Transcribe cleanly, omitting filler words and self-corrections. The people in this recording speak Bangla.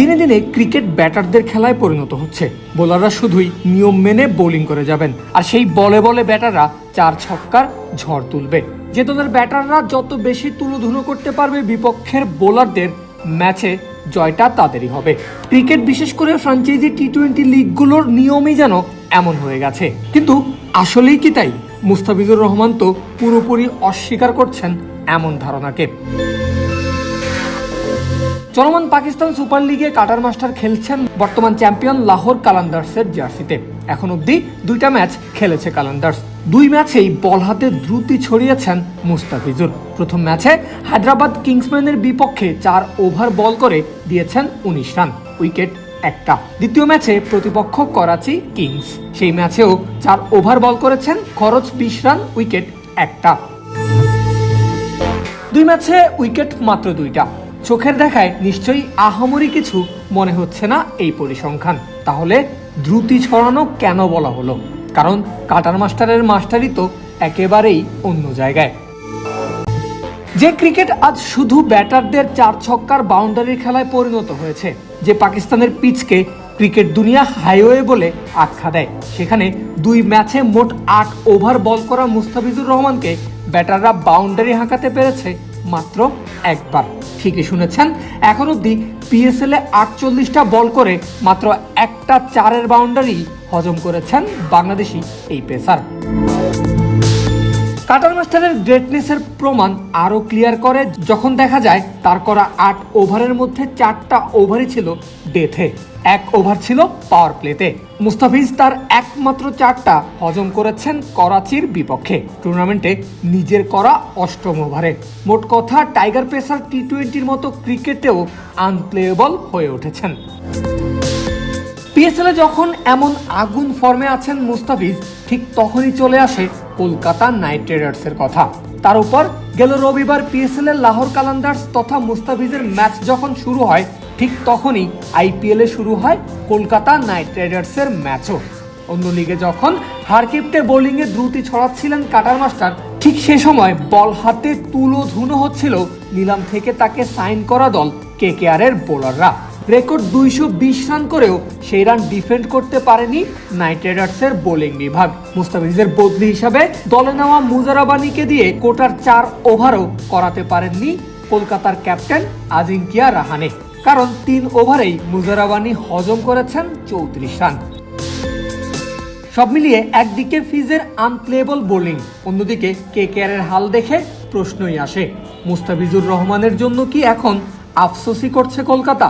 দিনে দিনে ক্রিকেট ব্যাটারদের খেলায় পরিণত হচ্ছে। বোলাররা শুধুই নিয়ম মেনে বোলিং করে যাবেন, আর সেই বলে বলে ব্যাটাররা 4 ছক্কার ঝড় তুলবে। যে দলের ব্যাটাররা যত বেশি তুলোধুনো করতে পারবে বিপক্ষের বোলারদের, ম্যাচে জয়টা তাদেরই হবে। ক্রিকেট বিশেষ করে ফ্র্যাঞ্চাইজি টি-20 লিগগুলোর নিয়মই যেন এমন হয়ে গেছে। কিন্তু আসলেই কি তাই? মুস্তাফিজুর রহমান তো পুরোপুরি অস্বীকার করছেন এমন ধারণাকে। চলমান পাকিস্তান সুপার লিগে কাটার মাস্টার খেলছেন বর্তমান চ্যাম্পিয়ন লাহোর কালান্দার্সের জার্সিতে। এখন অবধি 2টা ম্যাচ খেলেছে কালান্দার্স। 2 ম্যাচেই বল হাতে দ্রুতি ছড়িয়েছেন মুস্তাফিজুর। প্রথম ম্যাচে হায়দ্রাবাদ কিংসম্যানের বিপক্ষে 4 ওভার বল করে দিয়েছেন 19 রান, উইকেট একটা। দ্বিতীয় ম্যাচে প্রতিপক্ষ করাচি কিংস, সেই ম্যাচেও 4 ওভার বল করেছেন, খরচ 20 রান, উইকেট একটা। 2 ম্যাচে উইকেট মাত্র 2টা। চোখের দেখায় নিশ্চয়ই আহামরি কিছু মনে হচ্ছে না এই পরিসংখ্যান। তাহলে দ্রুতি ছড়ানো কেন বলা হলো? কারণ কাটার মাস্টারের মাস্টারই তো একেবারেই অন্য জায়গায়। যে ক্রিকেট আজ শুধু ব্যাটারদের 4 ছক্কার বাউন্ডারির খেলায় পরিণত হয়েছে, যে পাকিস্তানের পিচকে ক্রিকেট দুনিয়া হাইওয়ে বলে আখ্যা দেয়, সেখানে 2 ম্যাচে মোট 8 ওভার বল করা মুস্তাফিজুর রহমানকে ব্যাটাররা বাউন্ডারি হাঁকাতে পেরেছে মাত্র একবার। ঠিকই শুনেছেন, এখন অব্দি পিএসএল এ 48টা বল করে মাত্র একটা 4-এর বাউন্ডারি হজম করেছেন বাংলাদেশি এই পেসার। কাটার মাস্টারের গ্রেটনেসের প্রমাণ আরো ক্লিয়ার করে যখন দেখা যায় তার করা 8 ওভারের মধ্যে 4টা ওভারই ছিল ডেথে, 1 ওভার ছিল পাওয়ার প্লেতে। মুস্তাফিজ তার একমাত্র 4টা হজম করেছেন করাচির বিপক্ষে, টুর্নামেন্টে নিজের করা 8ম ওভারে। মোট কথা টাইগার পেসার টি-20-র মতো ক্রিকেটেও আনপ্লেয়েবল হয়ে উঠেছেন। পিএসএল এ যখন এমন আগুন ফর্মে আছেন মুস্তাফিজ, ঠিক তখনই চলে আসে কলকাতা নাইট রাইডার্সের কথা। তার উপর গেল রবিবার পিএসএল এর লাহোর কালান্দার্স তথা মুস্তাফিজের ম্যাচ যখন শুরু হয়, ঠিক তখনই আইপিএল এ শুরু হয় কলকাতা নাইট রাইডার্সের ম্যাচও। অন্য লিগে যখন হারকিপ্টে বোলিং এ দ্রুতি ছড়াচ্ছিলেন কাটার মাস্টার, ঠিক সে সময় বল হাতে তুলোধুনো হচ্ছিল নিলাম থেকে তাকে সাইন করা দল কেকেআর এর বোলাররা। রেকর্ড 220 রান করেও সেই রান ডিফেন্ড করতে পারেনি নাইট রাইডার্সের বোলিং বিভাগ। মুস্তাফিজের বদলি হিসাবে দলে নেওয়া মুজারাবানিকে দিয়ে কোটার 4 ওভারও করাতে পারেননি কলকাতার ক্যাপ্টেন আজিঙ্কিয়া রাহানে, কারণ 3 ওভারেই মুজারাবানি হজম করেছেন 34 রান। সব মিলিয়ে একদিকে ফিজের আনপ্লেয়েবল বোলিং, অন্যদিকে কেকেআর এর হাল দেখে প্রশ্নই আসে, মুস্তাফিজুর রহমানের জন্য কি এখন আফসোসই করছে কলকাতা?